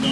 Hey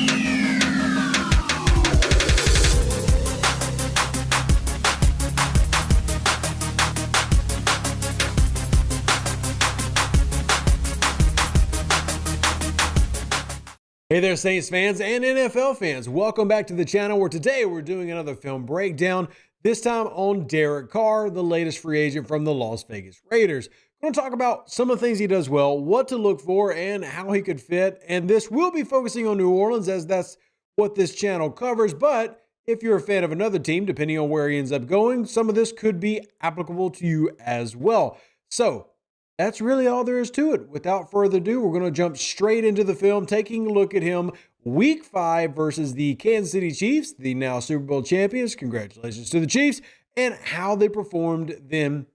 there, Saints fans and NFL fans. Welcome back to the channel where today we're doing another film breakdown, this time on Derek Carr, the latest free agent from the Las Vegas Raiders. We're going to talk about some of the things he does well, what to look for, and how he could fit. And this will be focusing on New Orleans as that's what this channel covers. But if you're a fan of another team, depending on where he ends up going, some of this could be applicable to you as well. So that's really all there is to it. Without further ado, we're going to jump straight into the film, taking a look at him Week 5 versus the Kansas City Chiefs, the now Super Bowl champions. Congratulations to the Chiefs, and how they performed then.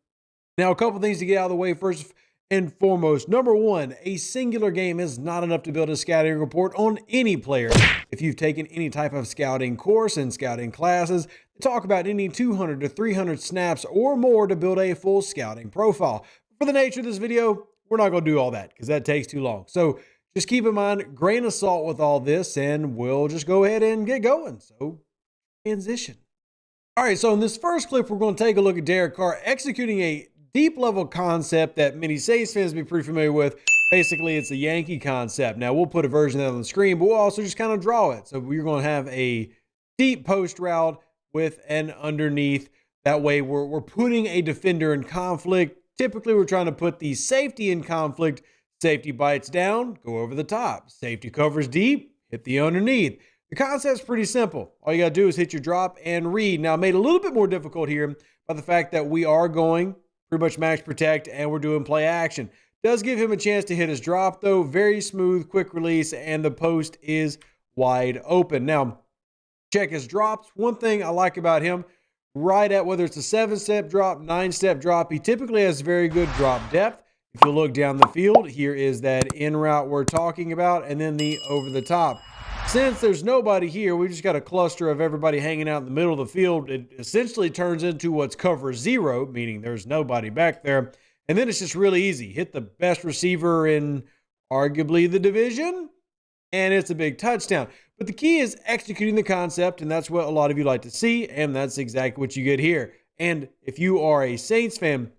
Now, a couple things to get out of the way first and foremost. Number one, a singular game is not enough to build a scouting report on any player. If you've taken any type of scouting course and scouting classes, talk about any 200 to 300 snaps or more to build a full scouting profile. For the nature of this video, we're not going to do all that because that takes too long. So just keep in mind, grain of salt with all this, and we'll just go ahead and get going. So transition. All right, so in this first clip, we're going to take a look at Derek Carr executing a deep level concept that many Saints fans will be pretty familiar with. Basically, it's a Yankee concept. Now, we'll put a version of that on the screen, but we'll also just kind of draw it. So we're going to have a deep post route with an underneath. That way, we're putting a defender in conflict. Typically, we're trying to put the safety in conflict. Safety bites down, go over the top. Safety covers deep, hit the underneath. The concept's pretty simple. All you got to do is hit your drop and read. Now, made a little bit more difficult here by the fact that we are going pretty much max protect and we're doing play action. Does give him a chance to hit his drop, though. Very smooth, quick release, and the post is wide open. Now, check his drops. One thing I like about him, right at whether it's a 7-step drop, 9-step drop, he typically has very good drop depth. If you look down the field, here is that in route we're talking about, and then the over the top. Since there's nobody here, we just got a cluster of everybody hanging out in the middle of the field. It essentially turns into what's cover zero, meaning there's nobody back there. And then it's just really easy. Hit the best receiver in arguably the division, and it's a big touchdown. But the key is executing the concept, and that's what a lot of you like to see, and that's exactly what you get here. And if you are a Saints fan,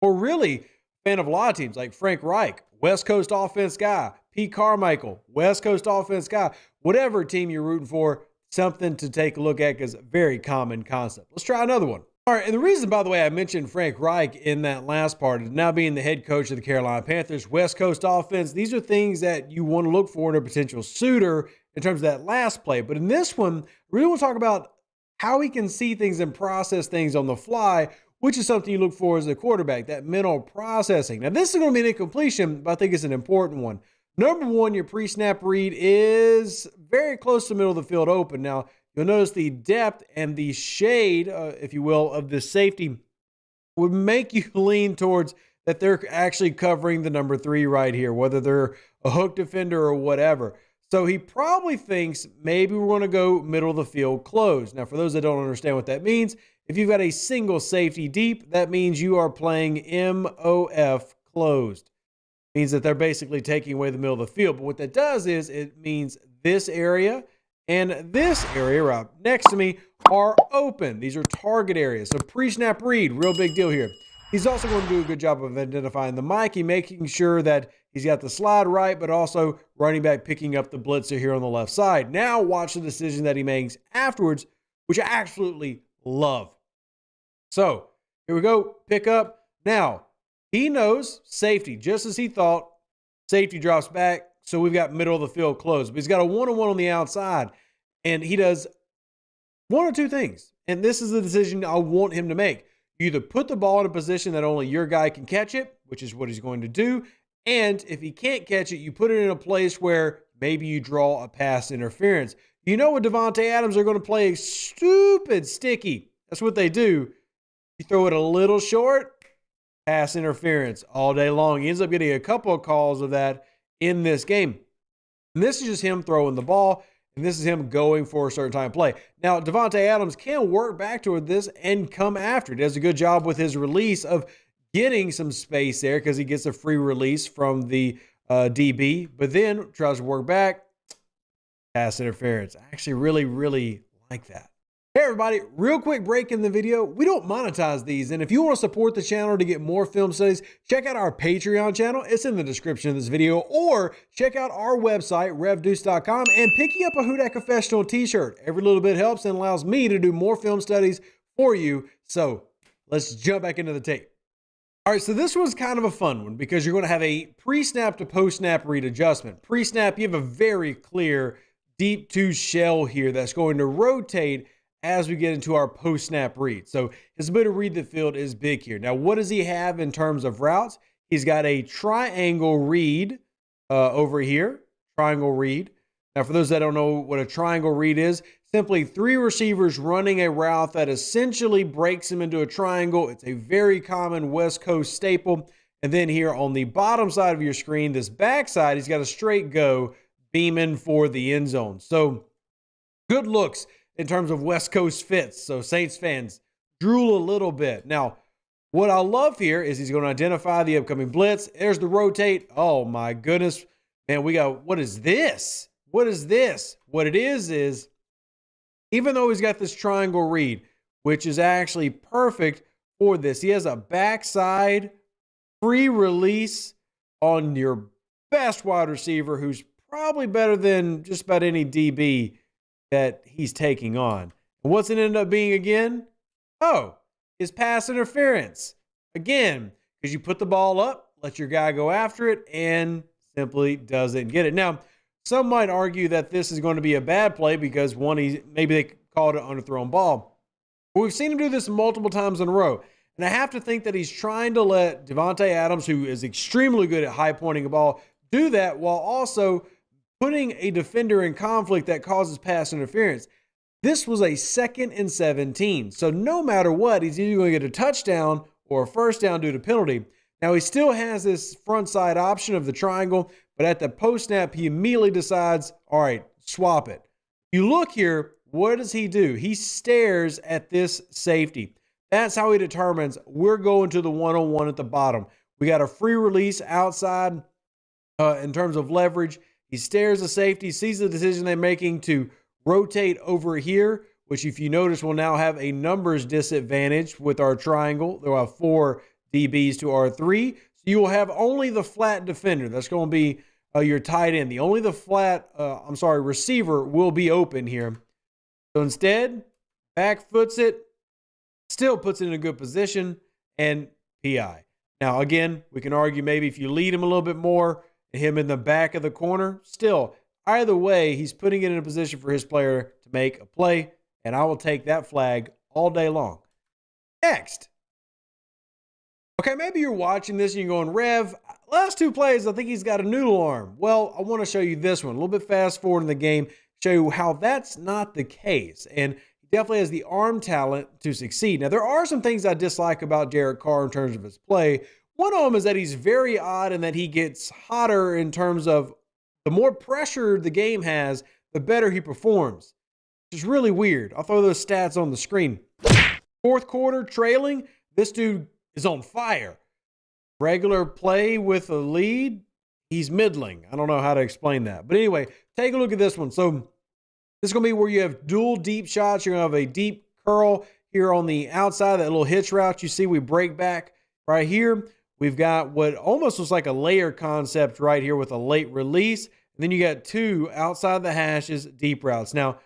or really a fan of a lot of teams like Frank Reich, West Coast offense guy, Pete Carmichael, West Coast offense guy, whatever team you're rooting for, something to take a look at because very common concept. Let's try another one. All right, and the reason, by the way, I mentioned Frank Reich in that last part is now being the head coach of the Carolina Panthers, West Coast offense. These are things that you want to look for in a potential suitor in terms of that last play. But in this one, I really want to talk about how he can see things and process things on the fly, which is something you look for as a quarterback, that mental processing. Now, this is going to be an incompletion, but I think it's an important one. Number one, your pre-snap read is very close to the middle of the field open. Now, you'll notice the depth and the shade, if you will, of the safety would make you lean towards that they're actually covering the number 3 right here, whether they're a hook defender or whatever. So he probably thinks maybe we're going to go middle of the field closed. Now, for those that don't understand what that means, if you've got a single safety deep, that means you are playing MOF closed. It means that they're basically taking away the middle of the field. But what that does is it means this area and this area right next to me are open. These are target areas. So pre-snap read, real big deal here. He's also going to do a good job of identifying the Mikey, making sure that he's got the slide right, but also running back picking up the blitzer here on the left side. Now watch the decision that he makes afterwards, which I absolutely love. So here we go, pick up. Now he knows safety, just as he thought. Safety drops back, so we've got middle of the field closed. But he's got a one-on-one on the outside, and he does one or two things. And this is the decision I want him to make. You either put the ball in a position that only your guy can catch it, which is what he's going to do. And if he can't catch it, you put it in a place where maybe you draw a pass interference. You know, with Davante Adams, they're going to play stupid sticky. That's what they do. You throw it a little short, pass interference all day long. He ends up getting a couple of calls of that in this game. And this is just him throwing the ball, and this is him going for a certain time play. Now, Davante Adams can work back toward this and come after it. He does a good job with his release of getting some space there because he gets a free release from the DB, but then tries to work back. pass interference. I actually really like that. Hey everybody, real quick break in the video. We don't monetize these, and if you want to support the channel to get more film studies, check out our Patreon channel. It's in the description of this video, or check out our website, revdeuce.com, and pick you up a Who Dat Confessional t-shirt. Every little bit helps and allows me to do more film studies for you. So let's jump back into the tape. All right, so this was kind of a fun one because you're going to have a pre-snap to post-snap read adjustment. Pre-snap, you have a very clear deep tooth shell here that's going to rotate as we get into our post-snap read. So his ability to read the field is big here. Now, what does he have in terms of routes? He's got a triangle read over here, triangle read. Now, for those that don't know what a triangle read is, simply three receivers running a route that essentially breaks them into a triangle. It's a very common West Coast staple. And then here on the bottom side of your screen, this backside, he's got a straight go beaming for the end zone. So good looks in terms of West Coast fits. So Saints fans, drool a little bit. Now, what I love here is he's going to identify the upcoming blitz. There's the rotate. Oh my goodness. Man, we got, what is this? What is this? What it is even though he's got this triangle read, which is actually perfect for this, he has a backside free release on your best wide receiver, who's probably better than just about any DB that he's taking on. And what's it end up being again? Oh, his pass interference. Again, because you put the ball up, let your guy go after it, and simply doesn't get it. Now, some might argue that this is going to be a bad play because one, maybe they called it an underthrown ball. But we've seen him do this multiple times in a row. And I have to think that he's trying to let Devontae Adams, who is extremely good at high pointing a ball, do that while also putting a defender in conflict that causes pass interference. This was a 2nd and 17. So no matter what, he's either going to get a touchdown or a first down due to penalty. Now, he still has this front side option of the triangle, but at the post snap, he immediately decides, all right, swap it. You look here, what does he do? He stares at this safety. That's how he determines we're going to the one-on-one at the bottom. We got a free release outside in terms of leverage. He stares the safety, sees the decision they're making to rotate over here, which if you notice will now have a numbers disadvantage with our triangle. There are 4 DBs to our 3. So you will have only the flat defender. That's going to be your tight end. Only the flat, receiver will be open here. So instead, back foots it, still puts it in a good position, and PI. Now, again, we can argue maybe if you lead him a little bit more, him in the back of the corner, still, either way, he's putting it in a position for his player to make a play, and I will take that flag all day long. Next. Okay, maybe you're watching this and you're going, Rev, last 2 plays, I think he's got a noodle arm. Well, I want to show you this one, a little bit fast forward in the game, show you how that's not the case. And he definitely has the arm talent to succeed. Now, there are some things I dislike about Derek Carr in terms of his play. One of them is that he's very odd and that he gets hotter in terms of the more pressure the game has, the better he performs, which is really weird. I'll throw those stats on the screen. 4th quarter trailing, this dude is on fire. Regular play with a lead, he's middling. I don't know how to explain that. But anyway, take a look at this one. So this is going to be where you have dual deep shots. You're going to have a deep curl here on the outside, that little hitch route you see we break back right here. We've got what almost looks like a layer concept right here with a late release. And then you got 2 outside the hashes, deep routes. Now,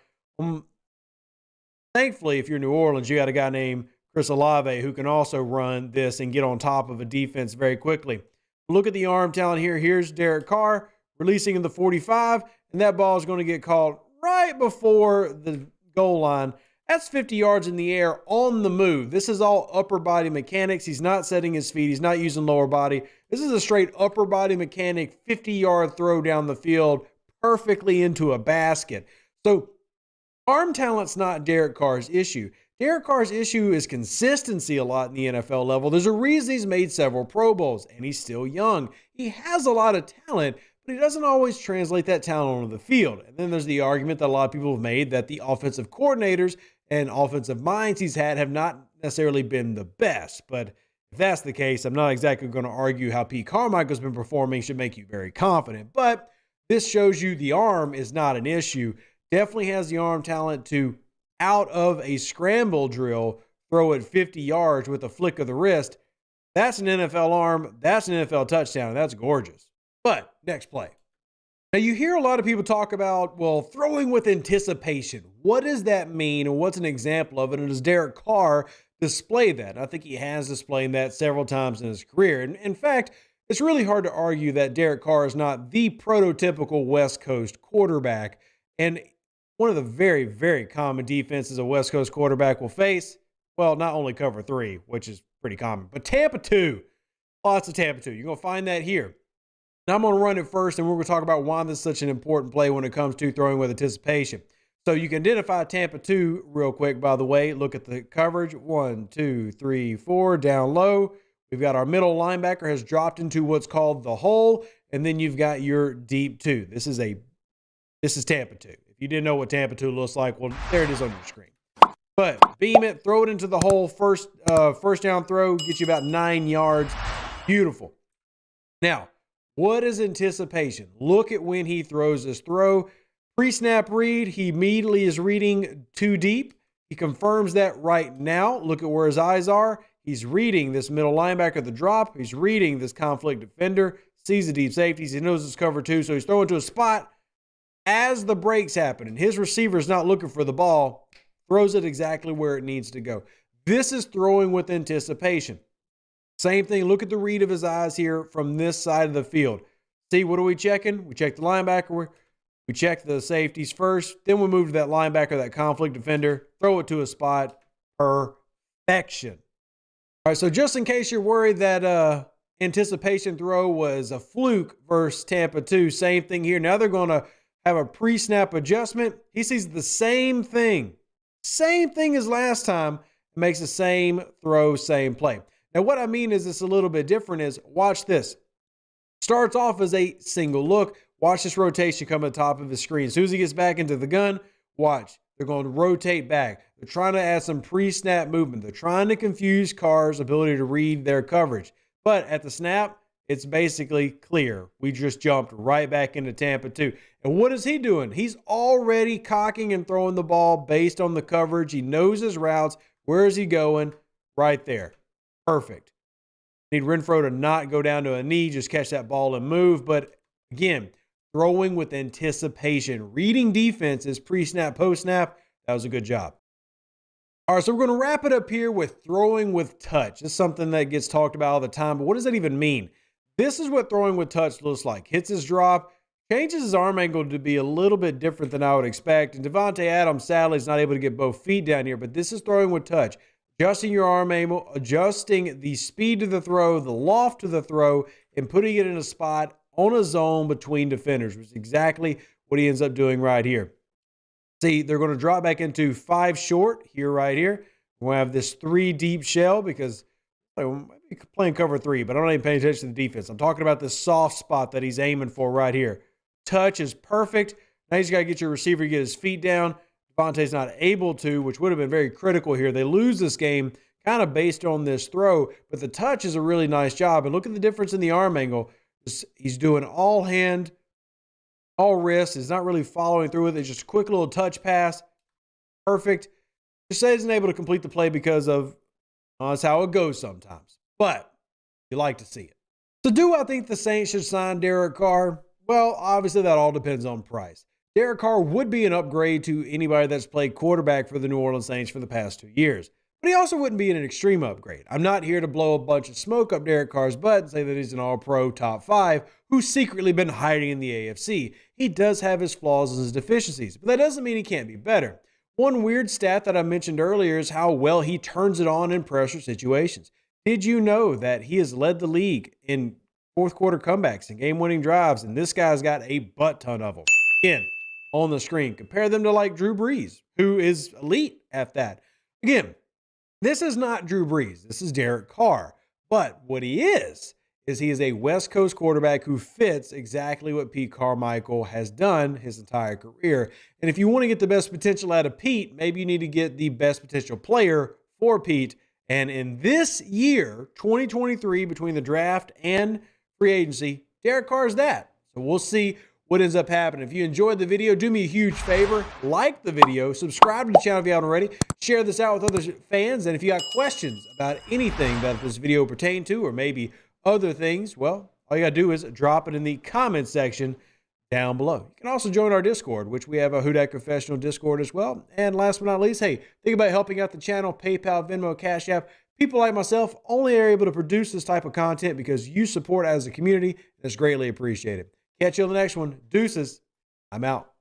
thankfully, if you're New Orleans, you got a guy named Chris Olave who can also run this and get on top of a defense very quickly. Look at the arm talent here. Here's Derek Carr releasing in the 45, and that ball is going to get called right before the goal line. That's 50 yards in the air on the move. This is all upper body mechanics. He's not setting his feet. He's not using lower body. This is a straight upper body mechanic, 50-yard throw down the field, perfectly into a basket. So arm talent's not Derek Carr's issue. Derek Carr's issue is consistency a lot in the NFL level. There's a reason he's made several Pro Bowls, and he's still young. He has a lot of talent, but he doesn't always translate that talent onto the field. And then there's the argument that a lot of people have made that the offensive coordinators and offensive minds he's had have not necessarily been the best. But if that's the case, I'm not exactly going to argue how Pete Carmichael's been performing should make you very confident. But this shows you the arm is not an issue. Definitely has the arm talent to, out of a scramble drill, throw it 50 yards with a flick of the wrist. That's an NFL arm. That's an NFL touchdown. That's gorgeous. But next play. Now, you hear a lot of people talk about, well, throwing with anticipation. What does that mean, and what's an example of it? And does Derek Carr display that? I think he has displayed that several times in his career. And in fact, it's really hard to argue that Derek Carr is not the prototypical West Coast quarterback. And one of the very, very common defenses a West Coast quarterback will face, well, not only cover 3, which is pretty common, but Tampa 2. Lots of Tampa 2. You're going to find that here. Now, I'm going to run it first, and we're going to talk about why this is such an important play when it comes to throwing with anticipation. So you can identify Tampa 2 real quick, by the way. Look at the coverage. 1, 2, 3, 4, down low. We've got our middle linebacker has dropped into what's called the hole, and then you've got your deep 2. This is Tampa 2. If you didn't know what Tampa 2 looks like, well, there it is on your screen. But beam it, throw it into the hole. First down throw, get you about 9 yards. Beautiful. Now, what is anticipation? Look at when he throws this throw. Pre-snap read, he immediately is reading too deep. He confirms that right now. Look at where his eyes are. He's reading this middle linebacker, the drop. He's reading this conflict defender, sees the deep safeties. He knows it's cover 2, so he's throwing to a spot as the break's happening. His receiver's not looking for the ball, throws it exactly where it needs to go. This is throwing with anticipation. Same thing. Look at the read of his eyes here from this side of the field. See, what are we checking? We check the linebacker. We check the safeties first. Then we move to that linebacker, that conflict defender, throw it to a spot. Perfection. All right, so just in case you're worried that anticipation throw was a fluke versus Tampa 2, same thing here. Now they're going to have a pre-snap adjustment. He sees the same thing. Same thing as last time. Makes the same throw, same play. Now, what I mean is it's a little bit different is, watch this. Starts off as a single look. Watch this rotation come at the top of the screen. As soon as he gets back into the gun, watch. They're going to rotate back. They're trying to add some pre-snap movement. They're trying to confuse Carr's ability to read their coverage. But at the snap, it's basically clear. We just jumped right back into Tampa 2. And what is he doing? He's already cocking and throwing the ball based on the coverage. He knows his routes. Where is he going? Right there. Perfect. Need Renfrow to not go down to a knee, just catch that ball and move. But again, throwing with anticipation, reading defenses pre-snap, post-snap, that was a good job. All right, so we're going to wrap it up here with throwing with touch. It's something that gets talked about all the time, but what does that even mean? This is what throwing with touch looks like. Hits his drop, changes his arm angle to be a little bit different than I would expect. And Devontae Adams, sadly, is not able to get both feet down here, but this is throwing with touch. Adjusting your arm angle, adjusting the speed to the throw, the loft to the throw, and putting it in a spot on a zone between defenders, which is exactly what he ends up doing right here. See, they're going to drop back into 5 short here, right here. We're going to have this 3 deep shell because I'm playing cover 3, but I'm not even paying attention to the defense. I'm talking about this soft spot that he's aiming for right here. Touch is perfect. Now you just got to get your receiver to get his feet down. Devontae's not able to, which would have been very critical here. They lose this game kind of based on this throw, but the touch is a really nice job. And look at the difference in the arm angle. He's doing all hand, all wrist. He's not really following through with it. It's just a quick little touch pass. Perfect. Just isn't able to complete the play because of that's how it goes sometimes. But you like to see it. So do I think the Saints should sign Derek Carr? Well, obviously that all depends on price. Derek Carr would be an upgrade to anybody that's played quarterback for the New Orleans Saints for the past 2 years. But he also wouldn't be an extreme upgrade. I'm not here to blow a bunch of smoke up Derek Carr's butt and say that he's an all-pro top 5 who's secretly been hiding in the AFC. He does have his flaws and his deficiencies, but that doesn't mean he can't be better. One weird stat that I mentioned earlier is how well he turns it on in pressure situations. Did you know that he has led the league in fourth quarter comebacks and game-winning drives, and this guy's got a butt ton of them? Again, on the screen. Compare them to like Drew Brees, who is elite at that. Again, this is not Drew Brees. This is Derek Carr. But what he is he is a West Coast quarterback who fits exactly what Pete Carmichael has done his entire career. And if you want to get the best potential out of Pete, maybe you need to get the best potential player for Pete. And in this year, 2023, between the draft and free agency, Derek Carr is that. So we'll see what ends up happening. If you enjoyed the video, do me a huge favor, like the video, subscribe to the channel if you haven't already, share this out with other fans, and if you got questions about anything that this video pertained to, or maybe other things, well, all you gotta do is drop it in the comment section down below. You can also join our Discord, which we have a Who Dat Confessional Discord as well. And last but not least, hey, think about helping out the channel, PayPal, Venmo, Cash App. People like myself only are able to produce this type of content because you support as a community. That's greatly appreciated. Catch you on the next one. Deuces. I'm out.